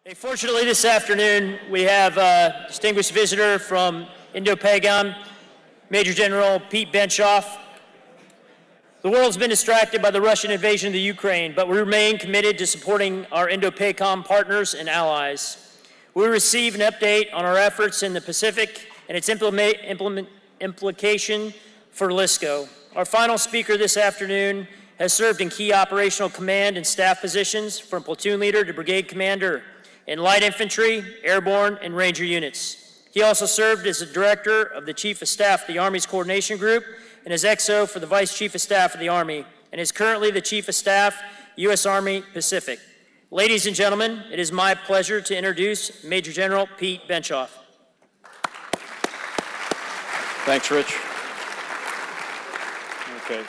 Hey, fortunately, this afternoon, we have a distinguished visitor from Indo-Pacific, Major General Pete Benchoff. The world's been distracted by the Russian invasion of the Ukraine, but we remain committed to supporting our Indo-Pacific partners and allies. We receive an update on our efforts in the Pacific and its implication for LISCO. Our final speaker this afternoon has served in key operational command and staff positions from platoon leader to brigade commander in light infantry, airborne, and ranger units. He also served as the director of the Chief of Staff of the Army's Coordination Group and as XO for the Vice Chief of Staff of the Army, and is currently the Chief of Staff, U.S. Army Pacific. Ladies and gentlemen, it is my pleasure to introduce Major General Pete Benchoff. Thanks, Rich. Okay.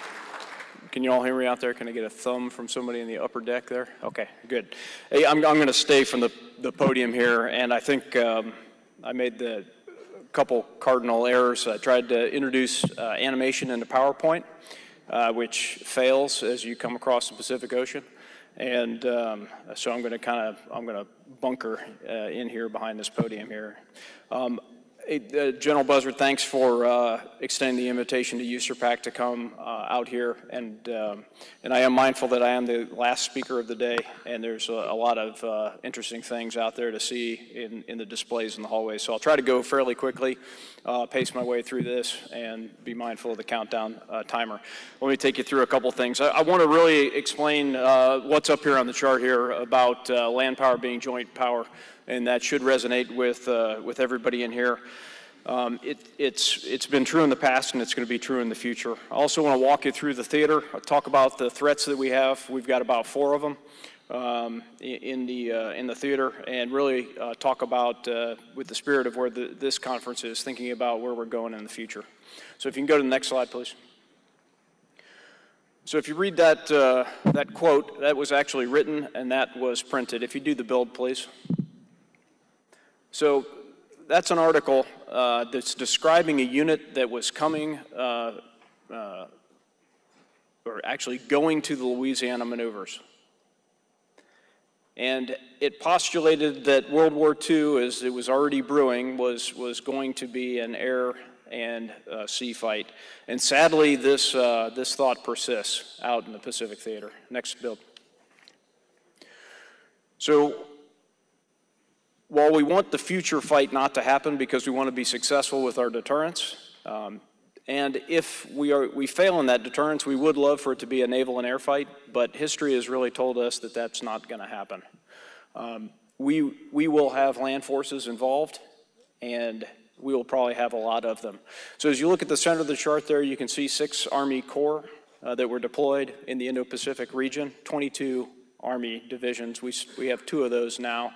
Can you all hear me out there? Can I get a thumb from somebody in the upper deck there? Okay, good. Hey, I'm going to stay from the podium here, and I think I made the couple cardinal errors. I tried to introduce animation into PowerPoint, which fails as you come across the Pacific Ocean, and so I'm going to bunker in here behind this podium here. General Buzzard, thanks for extending the invitation to USARPAC to come out here, and I am mindful that I am the last speaker of the day, and there's a lot of interesting things out there to see in the displays in the hallways. So I'll try to go fairly quickly, pace my way through this, and be mindful of the countdown timer. Let me take you through a couple things. I want to really explain what's up here on the chart here about land power being joint power, and that should resonate with everybody in here. It's been true in the past, and it's going to be true in the future. I also want to walk you through the theater. I'll talk about the threats that we have. We've got about 4 of them in the theater, and really talk about, with the spirit of where this conference is, thinking about where we're going in the future. So if you can go to the next slide, please. So if you read that quote, that was actually written, and that was printed. If you do the build, please. So that's an article that's describing a unit that was coming, or actually going to the Louisiana maneuvers. And it postulated that World War II, as it was already brewing, was going to be an air and sea fight. And sadly, this thought persists out in the Pacific Theater. Next build. So, while we want the future fight not to happen because we want to be successful with our deterrence, and if we fail in that deterrence, we would love for it to be a naval and air fight, but history has really told us that that's not going to happen. We will have land forces involved, and we will probably have a lot of them. So as you look at the center of the chart there, you can see 6 Army Corps that were deployed in the Indo-Pacific region, 22 Army divisions. We have 2 of those now.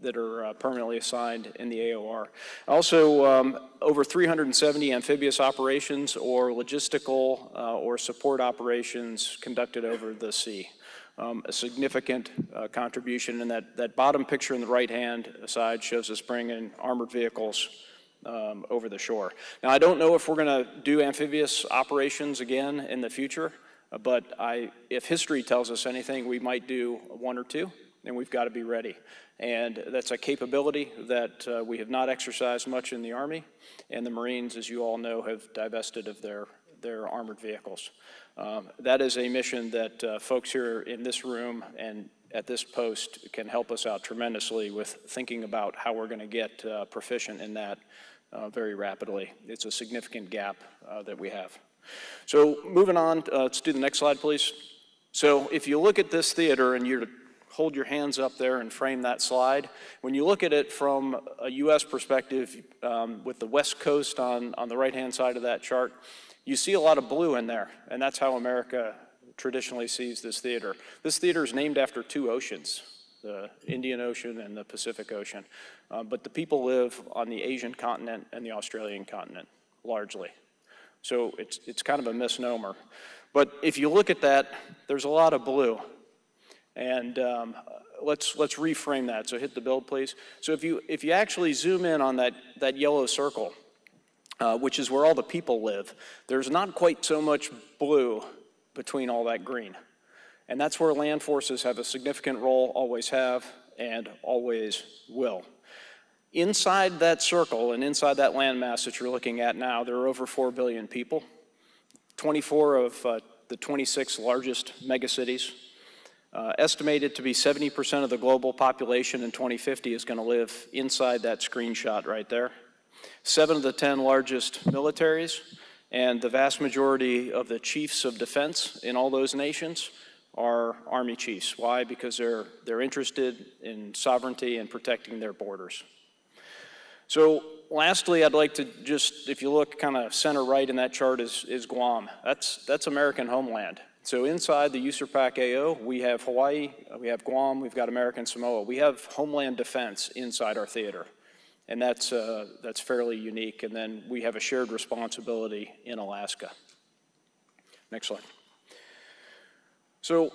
That are permanently assigned in the AOR. Also, over 370 amphibious operations or logistical or support operations conducted over the sea. A significant contribution, and that bottom picture in the right-hand side shows us bringing armored vehicles over the shore. Now, I don't know if we're going to do amphibious operations again in the future, but if history tells us anything, we might do 1 or 2, and we've got to be ready. And that's a capability that we have not exercised much in the Army, and the Marines, as you all know, have divested of their armored vehicles. That is a mission that folks here in this room and at this post can help us out tremendously with thinking about how we're going to get proficient in that very rapidly. It's a significant gap that we have. So moving on, let's do the next slide, please. So if you look at this theater and you're hold your hands up there and frame that slide. When you look at it from a U.S. perspective, with the West Coast on the right-hand side of that chart, you see a lot of blue in there, and that's how America traditionally sees this theater. This theater is named after 2 oceans, the Indian Ocean and the Pacific Ocean, but the people live on the Asian continent and the Australian continent, largely. So it's kind of a misnomer. But if you look at that, there's a lot of blue. And let's reframe that. So hit the build, please. So if you actually zoom in on that yellow circle, which is where all the people live, there's not quite so much blue between all that green. And that's where land forces have a significant role, always have, and always will. Inside that circle and inside that landmass that you're looking at now, there are over 4 billion people, 24 of the 26 largest megacities. Estimated to be 70% of the global population in 2050 is going to live inside that screenshot right there. 7 of the 10 largest militaries and the vast majority of the chiefs of defense in all those nations are Army chiefs. Why? Because they're interested in sovereignty and protecting their borders. So lastly, I'd like to just, if you look kind of center right in that chart is Guam. That's American homeland. So inside the USARPAC AO, we have Hawaii, we have Guam, we've got American Samoa. We have homeland defense inside our theater, and that's fairly unique. And then we have a shared responsibility in Alaska. Next slide. So I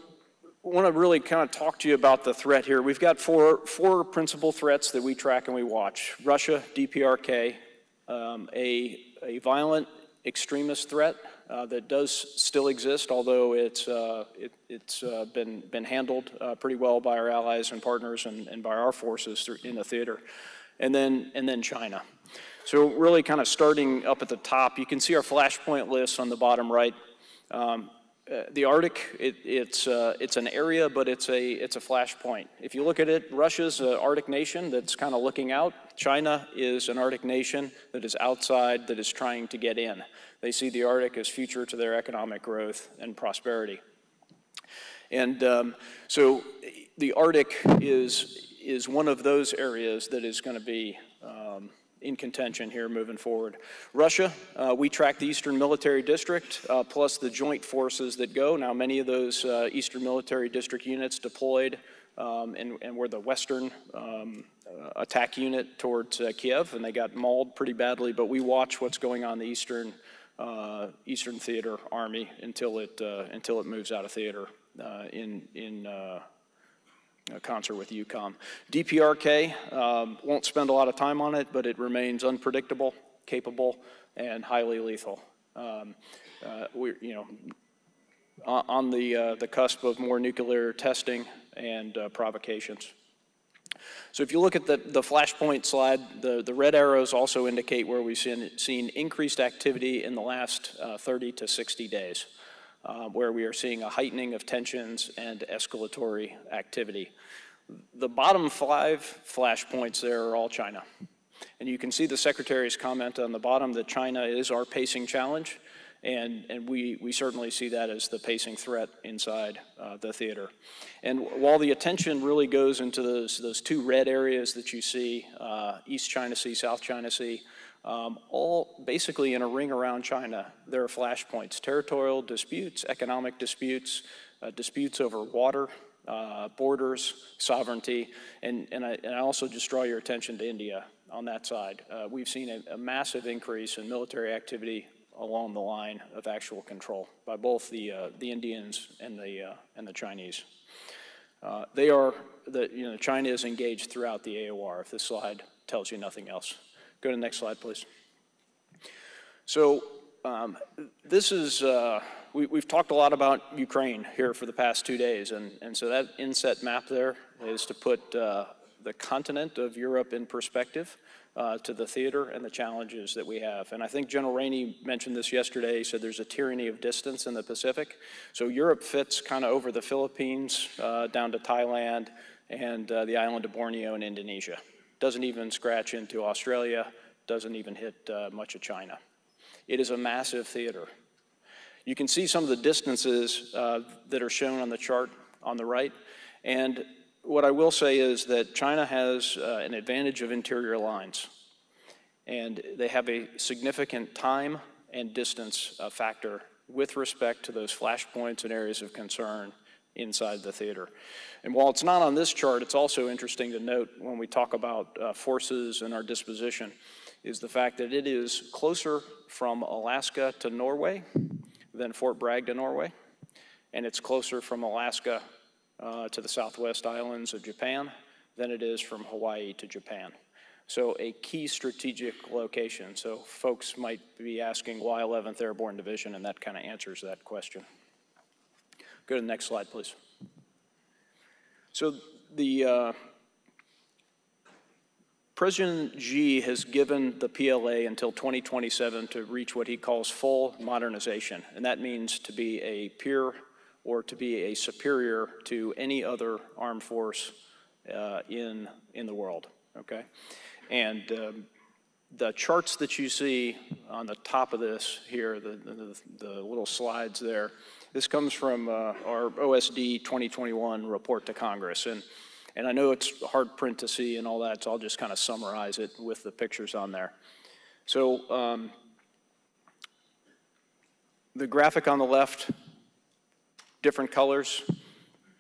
want to really kind of talk to you about the threat here. We've got four principal threats that we track and we watch. Russia, DPRK, a violent extremist threat that does still exist, although it's been handled pretty well by our allies and partners and by our forces in the theater. And then China. So really kind of starting up at the top, you can see our Flashpoint list on the bottom right. The Arctic, it's an area, but it's a flashpoint. If you look at it, Russia's an Arctic nation that's kind of looking out. China is an Arctic nation that is outside, that is trying to get in. They see the Arctic as future to their economic growth and prosperity. And so the Arctic is one of those areas that is going to be in contention here moving forward. Russia, we track the Eastern Military District, plus the joint forces that go. Now, many of those Eastern Military District units deployed and were the Western attack unit towards Kiev, and they got mauled pretty badly, but we watch what's going on in the Eastern Theater Army until it moves out of theater in concert with UCOM. DPRK, won't spend a lot of time on it, but it remains unpredictable, capable, and highly lethal. We're on the cusp of more nuclear testing and provocations. So if you look at the Flashpoint slide, the red arrows also indicate where we've seen increased activity in the last 30 to 60 days. Where we are seeing a heightening of tensions and escalatory activity. The bottom 5 flashpoints there are all China. And you can see the Secretary's comment on the bottom that China is our pacing challenge, and we certainly see that as the pacing threat inside the theater. And while the attention really goes into those 2 red areas that you see, East China Sea, South China Sea, all basically in a ring around China. There are flashpoints, territorial disputes, economic disputes, disputes over water, borders, sovereignty, and I also just draw your attention to India on that side. We've seen a massive increase in military activity along the line of actual control by both the Indians and the Chinese. China is engaged throughout the AOR, if this slide tells you nothing else. Go to the next slide, please. So this is, we've talked a lot about Ukraine here for the past 2 days, and so that inset map there is to put the continent of Europe in perspective to the theater and the challenges that we have. And I think General Rainey mentioned this yesterday. He said there's a tyranny of distance in the Pacific. So Europe fits kind of over the Philippines down to Thailand and the island of Borneo in Indonesia. Doesn't even scratch into Australia, doesn't even hit much of China. It is a massive theater. You can see some of the distances that are shown on the chart on the right. And what I will say is that China has an advantage of interior lines. And they have a significant time and distance factor with respect to those flashpoints and areas of concern inside the theater. And while it's not on this chart, it's also interesting to note when we talk about forces and our disposition is the fact that it is closer from Alaska to Norway than Fort Bragg to Norway, and it's closer from Alaska to the Southwest Islands of Japan than it is from Hawaii to Japan. So a key strategic location. So folks might be asking why 11th Airborne Division, and that kind of answers that question. Go to the next slide, please. So the President Xi has given the PLA until 2027 to reach what he calls full modernization, and that means to be a peer or to be a superior to any other armed force in the world, okay? And the charts that you see on the top of this here, the little slides there, this comes from our OSD 2021 report to Congress. And I know it's hard print to see and all that, so I'll just kind of summarize it with the pictures on there. So the graphic on the left, different colors,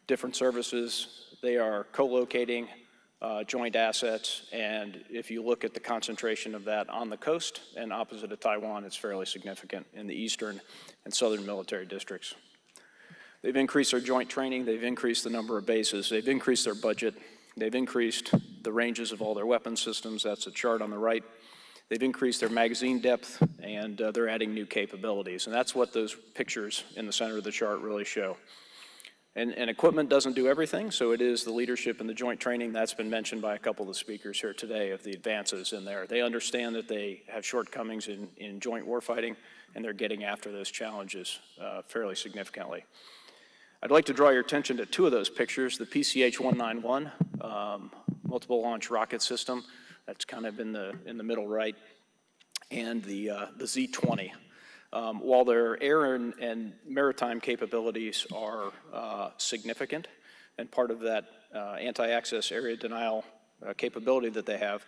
different services. They are co-locating joint assets, and if you look at the concentration of that on the coast and opposite of Taiwan, it's fairly significant in the eastern and southern military districts. They've increased their joint training, they've increased the number of bases, they've increased their budget, they've increased the ranges of all their weapon systems, that's a chart on the right. They've increased their magazine depth, and they're adding new capabilities, and that's what those pictures in the center of the chart really show. And equipment doesn't do everything, so it is the leadership and the joint training that's been mentioned by a couple of the speakers here today of the advances in there. They understand that they have shortcomings in joint warfighting, and they're getting after those challenges fairly significantly. I'd like to draw your attention to two of those pictures, the PCH-191, multiple launch rocket system, that's kind of in the middle right, and the Z-20. While their air and maritime capabilities are significant, and part of that anti-access area denial capability that they have,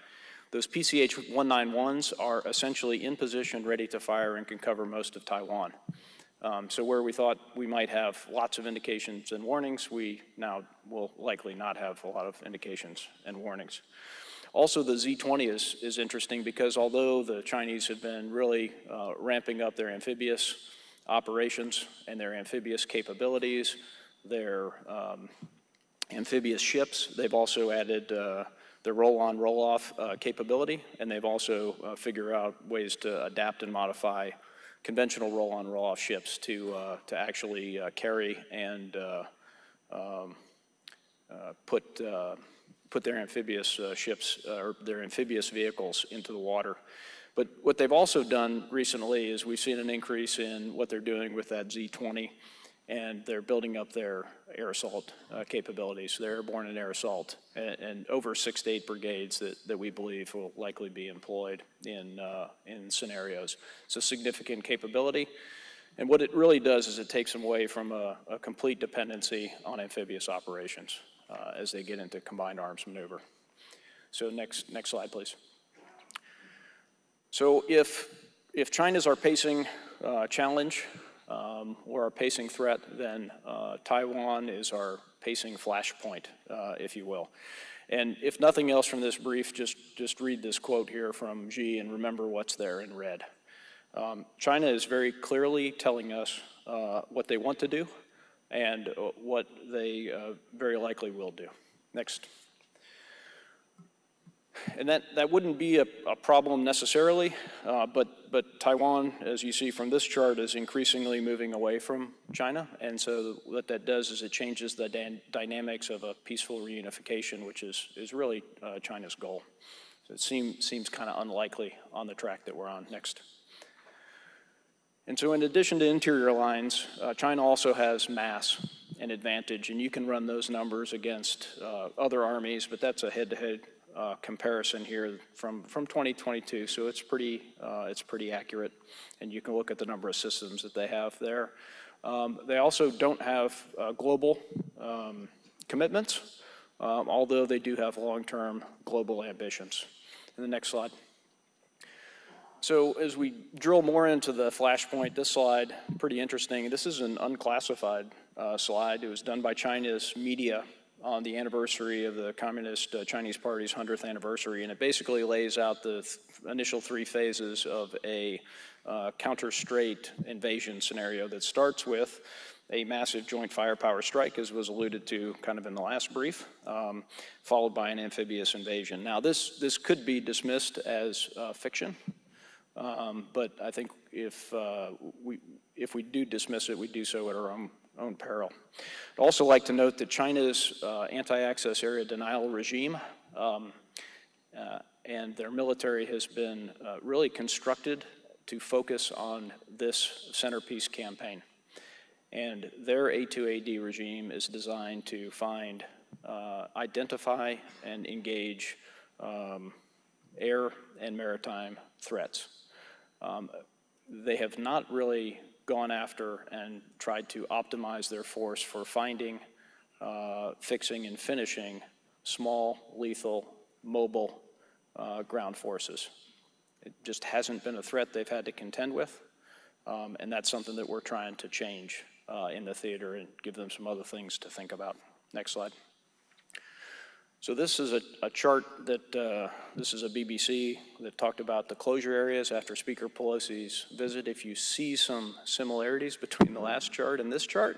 those PCH-191s are essentially in position, ready to fire, and can cover most of Taiwan. So where we thought we might have lots of indications and warnings, we now will likely not have a lot of indications and warnings. Also, the Z-20 is interesting because although the Chinese have been really ramping up their amphibious operations and their amphibious capabilities, their amphibious ships, they've also added the roll-on, roll-off capability, and they've also figured out ways to adapt and modify conventional roll-on, roll-off ships to actually carry and put their amphibious ships or their amphibious vehicles into the water. But what they've also done recently is we've seen an increase in what they're doing with that Z-20, and they're building up their air assault capabilities, their airborne and air assault, and over 6 to 8 brigades that we believe will likely be employed in scenarios. It's a significant capability, and what it really does is it takes them away from a complete dependency on amphibious operations as they get into combined arms maneuver. So next slide, please. So if China's our pacing challenge, or our pacing threat, then Taiwan is our pacing flashpoint, if you will. And if nothing else from this brief, just read this quote here from Xi and remember what's there in red. China is very clearly telling us what they want to do and what they very likely will do. Next. And that wouldn't be a problem necessarily, but Taiwan, as you see from this chart, is increasingly moving away from China. And so what that does is it changes the dynamics of a peaceful reunification, which is really China's goal. So it seems kind of unlikely on the track that we're on. Next. And so in addition to interior lines, China also has mass and advantage, and you can run those numbers against other armies, but that's a head-to-head comparison here from 2022, so it's pretty accurate, and you can look at the number of systems that they have there. They also don't have global commitments, although they do have long-term global ambitions. In the next slide. So as we drill more into the Flashpoint, this slide, pretty interesting. This is an unclassified slide. It was done by China's media on the anniversary of the Communist Chinese Party's 100th anniversary, and it basically lays out the initial 3 phases of a counter-straight invasion scenario that starts with a massive joint firepower strike, as was alluded to kind of in the last brief, followed by an amphibious invasion. Now this could be dismissed as fiction, but I think if we do dismiss it, we do so at our own peril. I'd also like to note that China's anti-access area denial regime and their military has been really constructed to focus on this centerpiece campaign. And their A2AD regime is designed to find, identify, and engage air and maritime threats. They have not really gone after and tried to optimize their force for finding, fixing, and finishing small, lethal, mobile ground forces. It just hasn't been a threat they've had to contend with, and that's something that we're trying to change in the theater and give them some other things to think about. Next slide. So this is a chart that, this is a BBC that talked about the closure areas after Speaker Pelosi's visit. If you see some similarities between the last chart and this chart,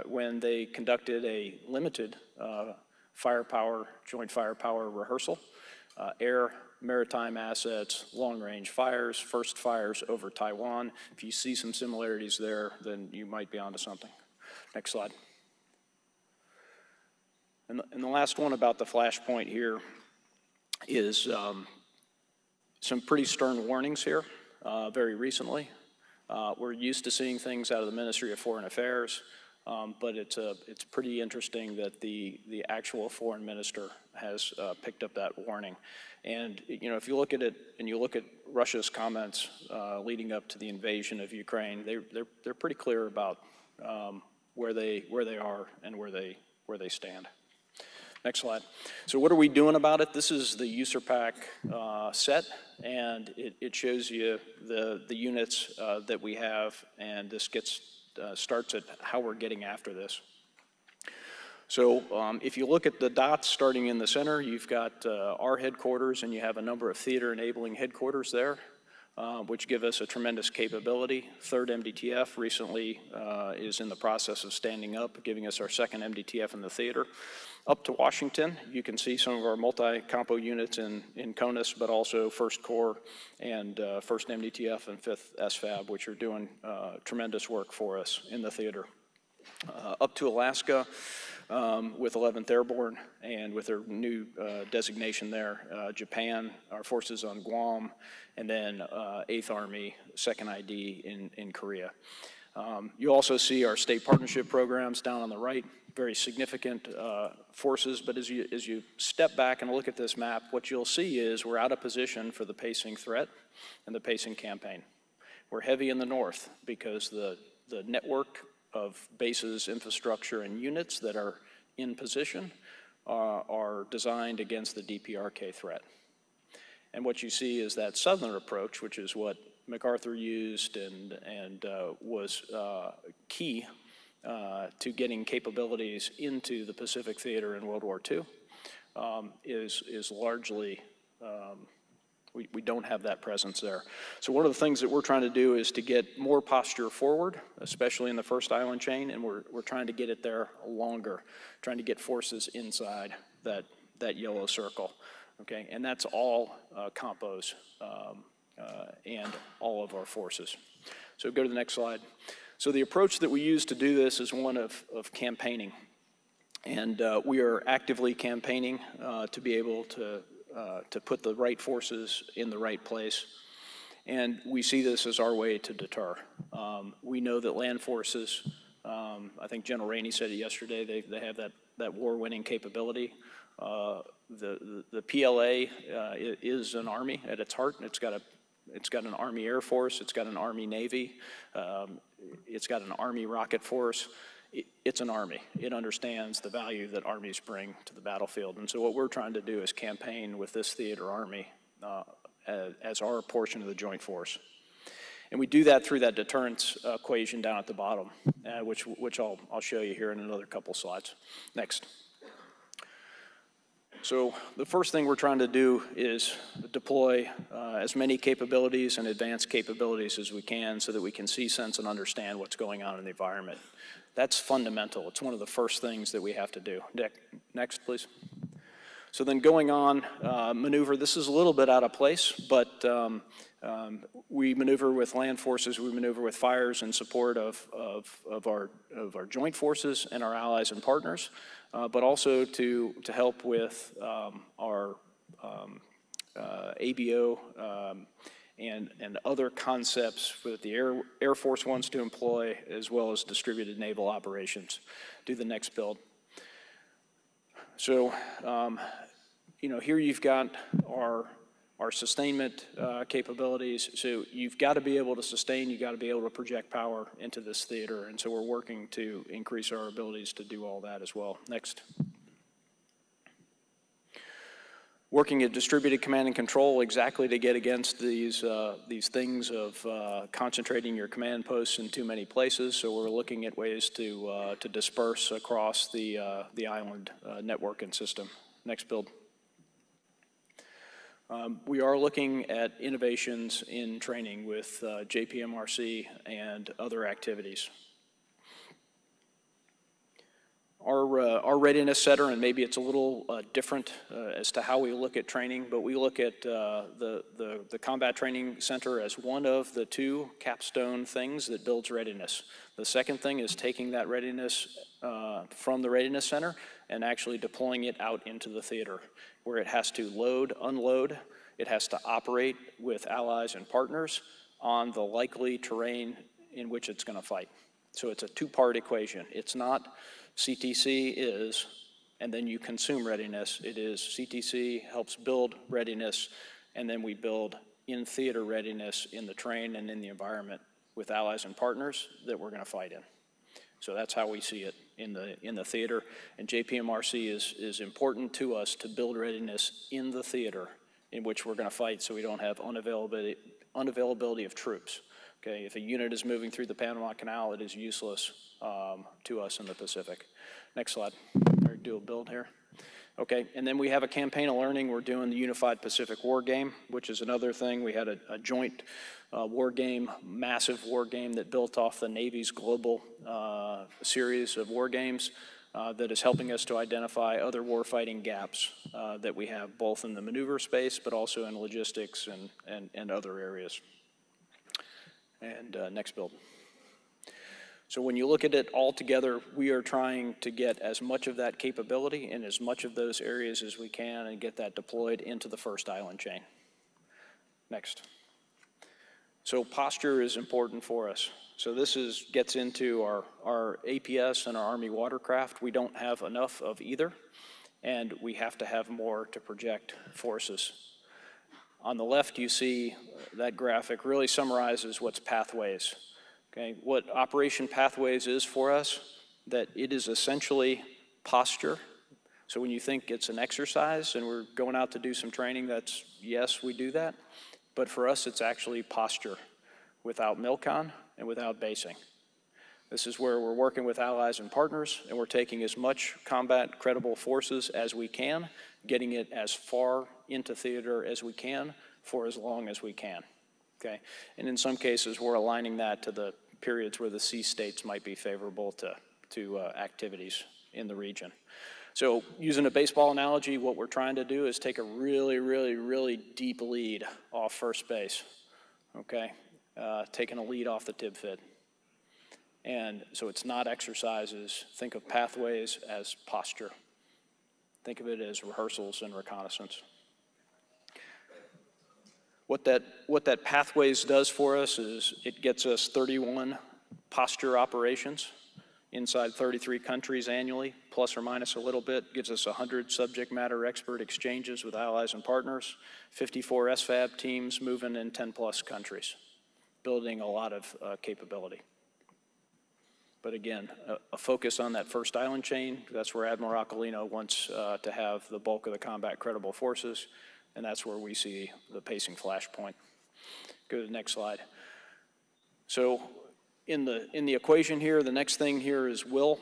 when they conducted a limited firepower, joint firepower rehearsal, air, maritime assets, long-range fires, first fires over Taiwan. If you see some similarities there, then you might be onto something. Next slide. And the last one about the Flashpoint here is some pretty stern warnings here very recently. We're used to seeing things out of the Ministry of Foreign Affairs, but it's pretty interesting that the actual foreign minister has picked up that warning. And you know, if you look at it and you look at Russia's comments leading up to the invasion of Ukraine, they're pretty clear about where they are and where they stand. Next slide. So what are we doing about it? This is the USARPAC set, and it shows you the units that we have, and this starts at how we're getting after this. So if you look at the dots starting in the center, you've got our headquarters, and you have a number of theater-enabling headquarters there, which give us a tremendous capability. 3rd MDTF recently is in the process of standing up, giving us our 2nd MDTF in the theater. Up to Washington, you can see some of our multi-compo units in CONUS, but also 1st Corps and 1st MDTF and 5th SFAB, which are doing tremendous work for us in the theater. Up to Alaska with 11th Airborne and with their new designation there, Japan, our forces on Guam, and then 8th Army, 2nd ID in Korea. You also see our state partnership programs down on the right, very significant forces, but as you step back and look at this map, what you'll see is we're out of position for the pacing threat and the pacing campaign. We're heavy in the north because the network of bases, infrastructure, and units that are in position are designed against the DPRK threat. And what you see is that southern approach, which is what MacArthur used and was key to getting capabilities into the Pacific Theater in World War II, is largely, we don't have that presence there. So one of the things that we're trying to do is to get more posture forward, especially in the first island chain, and we're trying to get it there longer, trying to get forces inside that yellow circle, okay? And that's all compos and all of our forces. So go to the next slide. So the approach that we use to do this is one of campaigning. And we are actively campaigning to be able to put the right forces in the right place. And we see this as our way to deter. We know that land forces, I think General Rainey said it yesterday, they have that war-winning capability. The PLA is an army at its heart. It's got an Army Air Force, it's got an Army Navy, it's got an Army rocket force. It's an army. It understands the value that armies bring to the battlefield. And so what we're trying to do is campaign with this theater army as our portion of the joint force. And we do that through that deterrence equation down at the bottom, which I'll show you here in another couple slides. Next. So the first thing we're trying to do is deploy as many capabilities and advanced capabilities as we can so that we can see, sense, and understand what's going on in the environment. That's fundamental. It's one of the first things that we have to do. Next, please. So then going on, maneuver. This is a little bit out of place, but we maneuver with land forces, we maneuver with fires in support of our joint forces and our allies and partners, but also to help with our ABO, and other concepts that the Air Force wants to employ, as well as distributed naval operations. Do the next build. So, you know, here you've got our sustainment capabilities. So you've got to be able to sustain, you've got to be able to project power into this theater. And so we're working to increase our abilities to do all that as well. Next. Working at distributed command and control exactly to get against these things of concentrating your command posts in too many places. So we're looking at ways to disperse across the island network and system. Next build. We are looking at innovations in training with JPMRC and other activities. Our readiness center, and maybe it's a little different as to how we look at training, but we look at the Combat Training Center as one of the two capstone things that builds readiness. The second thing is taking that readiness from the Readiness Center and actually deploying it out into the theater, where it has to load, unload, it has to operate with allies and partners on the likely terrain in which it's going to fight. So it's a two-part equation. It's not CTC is, and then you consume readiness. It is CTC helps build readiness, and then we build in-theater readiness in the terrain and in the environment with allies and partners that we're going to fight in. So that's how we see it in the theater. And JPMRC is important to us to build readiness in the theater in which we're going to fight, so we don't have unavailability of troops. Okay, if a unit is moving through the Panama Canal, it is useless to us in the Pacific. Next slide. Do a build here. Okay, and then we have a campaign of learning. We're doing the Unified Pacific War Game, which is another thing. We had a joint war game, massive war game that built off the Navy's global series of war games that is helping us to identify other warfighting gaps that we have, both in the maneuver space, but also in logistics and other areas. And next build. So when you look at it all together, we are trying to get as much of that capability in as much of those areas as we can and get that deployed into the first island chain. Next. So posture is important for us. So this gets into our APS and our Army watercraft. We don't have enough of either, and we have to have more to project forces. On the left, you see that graphic really summarizes what's pathways. Okay, what Operation Pathways is for us, that it is essentially posture. So when you think it's an exercise and we're going out to do some training, that's, yes, we do that. But for us, it's actually posture without MILCON and without basing. This is where we're working with allies and partners, and we're taking as much combat credible forces as we can, getting it as far into theater as we can for as long as we can. Okay, and in some cases, we're aligning that to the periods where the sea states might be favorable to activities in the region. So using a baseball analogy, what we're trying to do is take a really, really, really deep lead off first base, okay? Taking a lead off the tib fid. And so it's not exercises. Think of pathways as posture. Think of it as rehearsals and reconnaissance. What that pathways does for us is it gets us 31 posture operations inside 33 countries annually, plus or minus a little bit, gives us 100 subject matter expert exchanges with allies and partners, 54 SFAB teams moving in 10 plus countries, building a lot of capability. But again, a focus on that first island chain, that's where Admiral Aquilino wants to have the bulk of the combat credible forces, and that's where we see the pacing flashpoint. Go to the next slide. So in the equation here, the next thing here is will.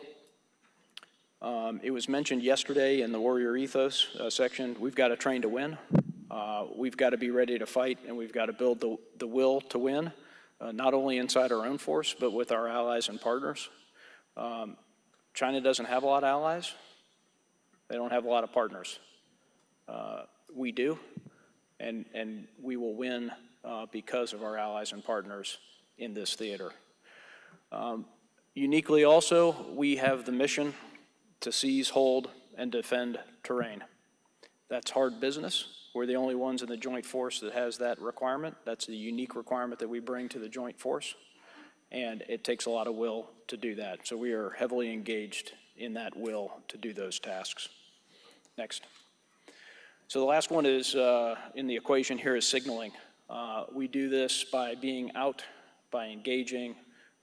It was mentioned yesterday in the Warrior Ethos section, we've got to train to win. We've got to be ready to fight, and we've got to build the will to win, not only inside our own force, but with our allies and partners. China doesn't have a lot of allies. They don't have a lot of partners. We do, and we will win because of our allies and partners in this theater. Uniquely also, we have the mission to seize, hold, and defend terrain. That's hard business. We're the only ones in the joint force that has that requirement. That's the unique requirement that we bring to the joint force. And it takes a lot of will to do that. So we are heavily engaged in that will to do those tasks. Next. So the last one is, in the equation here, is signaling. We do this by being out, by engaging,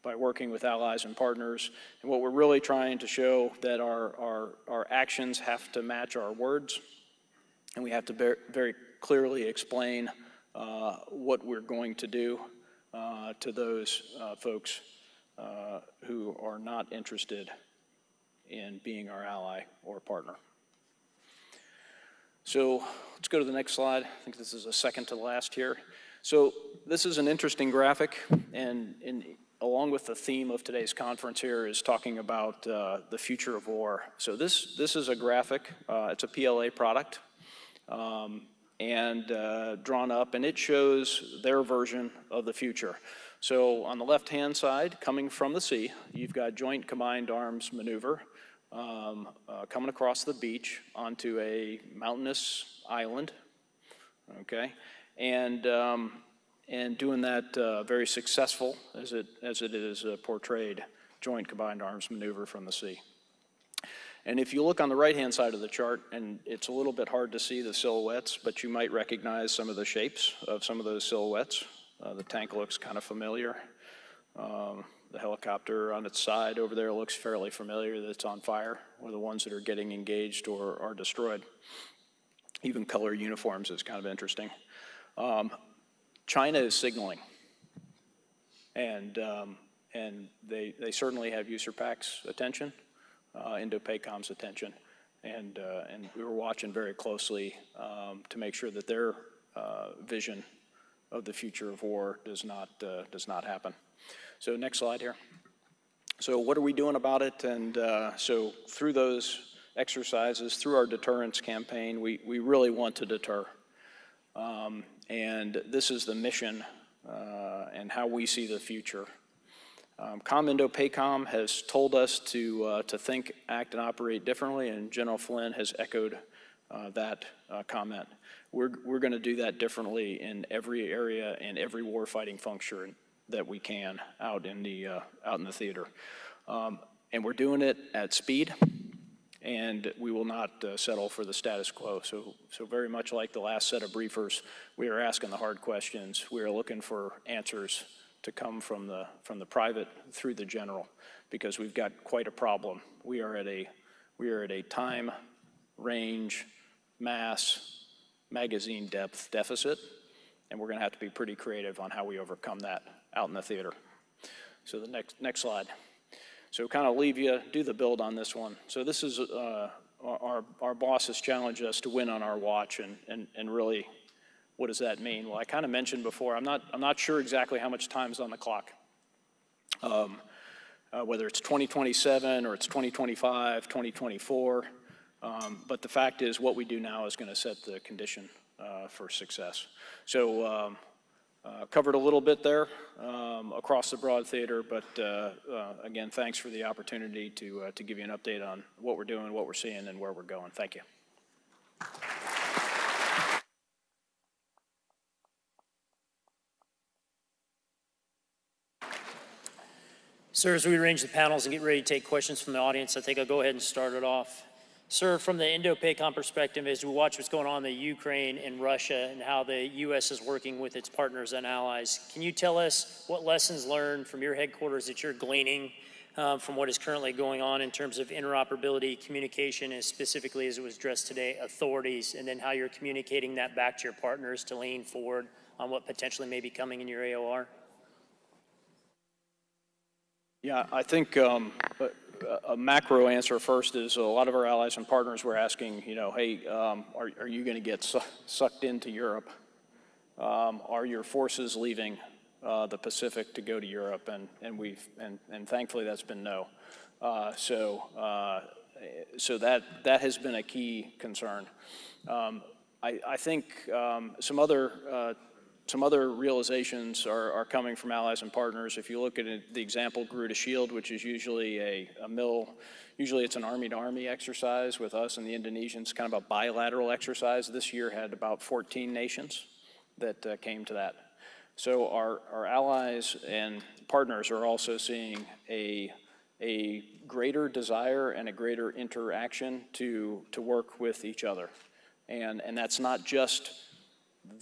by working with allies and partners. And what we're really trying to show that our actions have to match our words, and we have to very clearly explain what we're going to do to those folks who are not interested in being our ally or partner. So let's go to the next slide. I think this is a second to last here. So this is an interesting graphic, and along with the theme of today's conference here is talking about the future of war. So this is a graphic. It's a PLA product, and drawn up, and it shows their version of the future. So on the left-hand side, coming from the sea, you've got Joint Combined Arms Maneuver coming across the beach onto a mountainous island, okay, and doing that very successful as it is portrayed, Joint Combined Arms Maneuver from the sea. And if you look on the right-hand side of the chart, and it's a little bit hard to see the silhouettes, but you might recognize some of the shapes of some of those silhouettes. The tank looks kind of familiar. The helicopter on its side over there looks fairly familiar that's on fire, or the ones that are getting engaged or are destroyed. Even color uniforms is kind of interesting. China is signaling, and they certainly have USARPAC's attention, Indo-PACOM's attention, and we were watching very closely to make sure that their vision of the future of war does not happen. So next slide here. So what are we doing about it? And so through those exercises, through our deterrence campaign, we really want to deter. And this is the mission and how we see the future. Indo-PACOM has told us to think, act, and operate differently, and General Flynn has echoed that comment. We're going to do that differently in every area and every warfighting function that we can out in the theater, and we're doing it at speed, and we will not settle for the status quo. So very much like the last set of briefers, we are asking the hard questions. We are looking for answers to come from the private through the general, because we've got quite a problem. We are at a time, range, mass, magazine depth deficit, and we're going to have to be pretty creative on how we overcome that out in the theater. So the next slide. So kind of leave you, do the build on this one. So this is, our boss has challenged us to win on our watch, and really, what does that mean? Well, I kind of mentioned before, I'm not sure exactly how much time's on the clock. Whether it's 2027 or it's 2025, 2024, but the fact is what we do now is going to set the condition for success. So covered a little bit there across the broad theater, but again, thanks for the opportunity to give you an update on what we're doing, what we're seeing, and where we're going. Thank you. Sir, as we arrange the panels and get ready to take questions from the audience, I think I'll go ahead and start it off. Sir, from the Indo-PACOM perspective, as we watch what's going on in the Ukraine and Russia and how the U.S. is working with its partners and allies, can you tell us what lessons learned from your headquarters that you're gleaning from what is currently going on in terms of interoperability, communication, and specifically, as it was addressed today, authorities, and then how you're communicating that back to your partners to lean forward on what potentially may be coming in your AOR? Yeah, I think a macro answer first is a lot of our allies and partners were asking, you know, hey, are you going to get sucked into Europe? Are your forces leaving the Pacific to go to Europe? And thankfully that's been no. So that has been a key concern. I think some other realizations are coming from allies and partners. If you look at it, the example Garuda Shield, which is usually a mill, Usually it's an Army-to-Army exercise with us and the Indonesians, kind of a bilateral exercise. This year had about 14 nations that came to that. So our allies and partners are also seeing a greater desire and a greater interaction to work with each other. And that's not just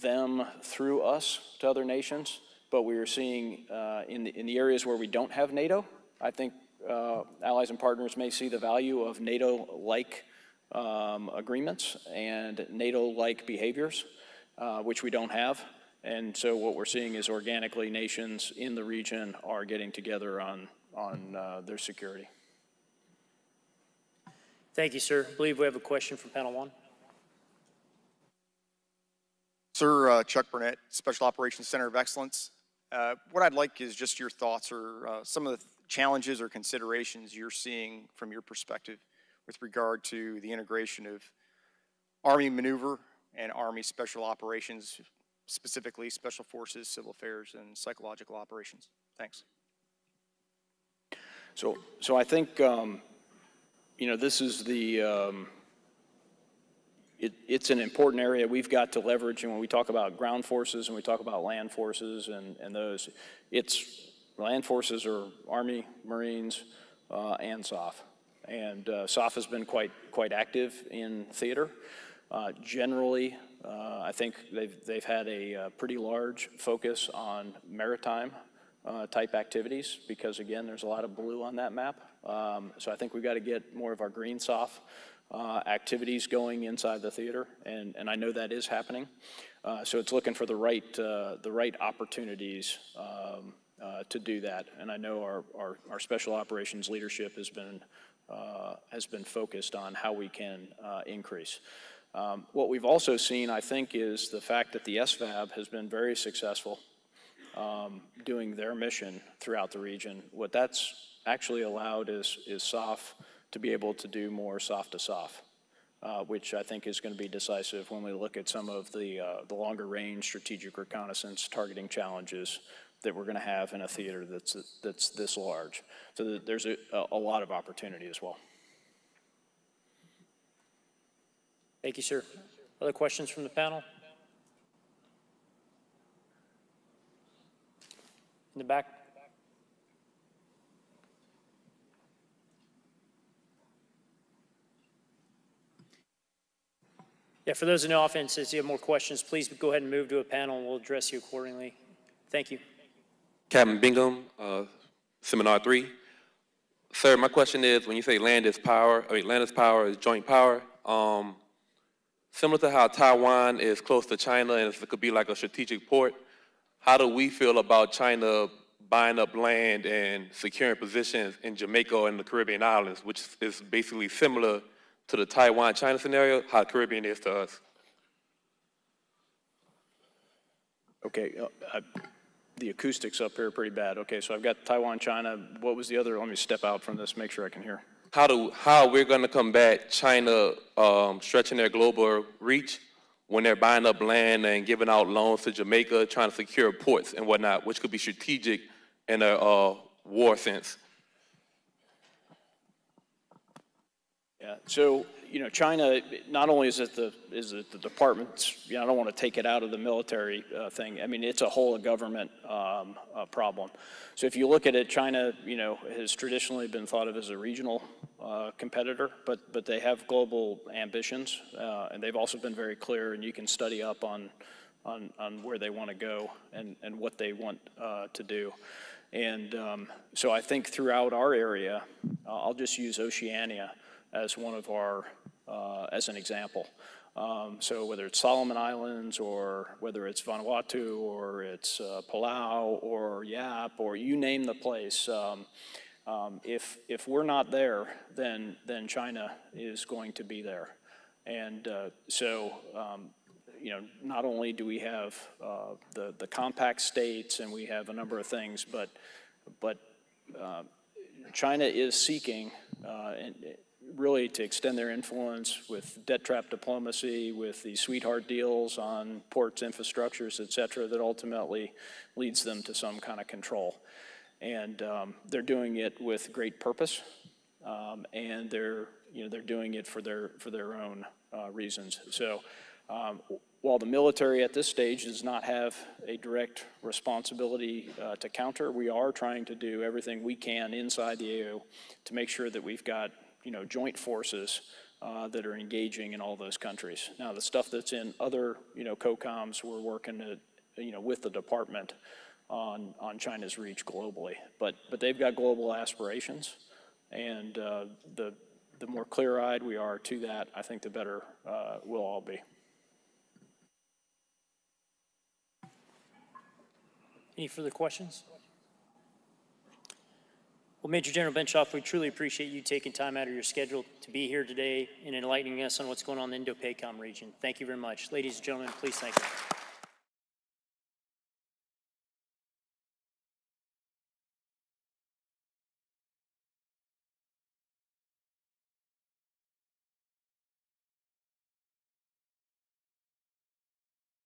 them through us to other nations, but we are seeing in the areas where we don't have NATO, I think allies and partners may see the value of NATO-like agreements and NATO-like behaviors, which we don't have. And so what we're seeing is organically nations in the region are getting together on their security. Thank you, sir. I believe we have a question from panel one. Sir, Chuck Burnett, Special Operations Center of Excellence. What I'd like is just your thoughts or some of the challenges or considerations you're seeing from your perspective with regard to the integration of Army maneuver and Army special operations, specifically Special Forces, Civil Affairs, and Psychological Operations. Thanks. So I think, this is it's an important area we've got to leverage. And when we talk about ground forces and we talk about land forces and those, land forces are Army, Marines, and SOF. And SOF has been quite active in theater. Generally, I think they've had a pretty large focus on maritime type activities because, again, there's a lot of blue on that map. So I think we've got to get more of our green SOF activities going inside the theater, and I know that is happening. So it's looking for the right opportunities to do that. And I know our special operations leadership has been focused on how we can increase. What we've also seen, I think, is the fact that the SVAB has been very successful doing their mission throughout the region. What that's actually allowed is SOF to be able to do more SOF to SOF, which I think is going to be decisive when we look at some of the longer range strategic reconnaissance targeting challenges that we're going to have in a theater that's this large. So there's a lot of opportunity as well. Thank you, sir. Other questions from the panel? In the back. Yeah, for those in the audience, if you have more questions, please go ahead and move to a panel and we'll address you accordingly. Thank you. Captain Bingham, Seminar 3. Sir, my question is, when you say land is power is joint power, similar to how Taiwan is close to China and it could be like a strategic port, how do we feel about China buying up land and securing positions in Jamaica and the Caribbean islands, which is basically similar to the Taiwan-China scenario, how Caribbean is to us? Okay, the acoustics up here are pretty bad. Okay, so I've got Taiwan, China. What was the other? Let me step out from this, make sure I can hear. How we're going to combat China stretching their global reach when they're buying up land and giving out loans to Jamaica, trying to secure ports and whatnot, which could be strategic in a war sense. Yeah, so, China, not only is it the departments, I don't want to take it out of the military thing. I mean, it's a whole government problem. So if you look at it, China, has traditionally been thought of as a regional competitor, but they have global ambitions, and they've also been very clear, and you can study up on where they want to go and what they want to do. And so I think throughout our area, I'll just use Oceania as one of our, as an example. So whether it's Solomon Islands or whether it's Vanuatu or it's Palau or Yap or you name the place, if we're not there, then China is going to be there. And so, not only do we have the compact states and we have a number of things, but China is seeking really to extend their influence with debt trap diplomacy, with the sweetheart deals on ports, infrastructures, et cetera, that ultimately leads them to some kind of control. And they're doing it with great purpose. and they're doing it for their own reasons. So while the military at this stage does not have a direct responsibility to counter, we are trying to do everything we can inside the AO to make sure that we've got joint forces that are engaging in all those countries. Now, the stuff that's in other COCOMs, we're working with the department on China's reach globally, but they've got global aspirations, and the more clear-eyed we are to that, I think the better we'll all be. Any further questions? Well, Major General Benchoff, we truly appreciate you taking time out of your schedule to be here today and enlightening us on what's going on in the Indo-PACOM region. Thank you very much. Ladies and gentlemen, please thank you.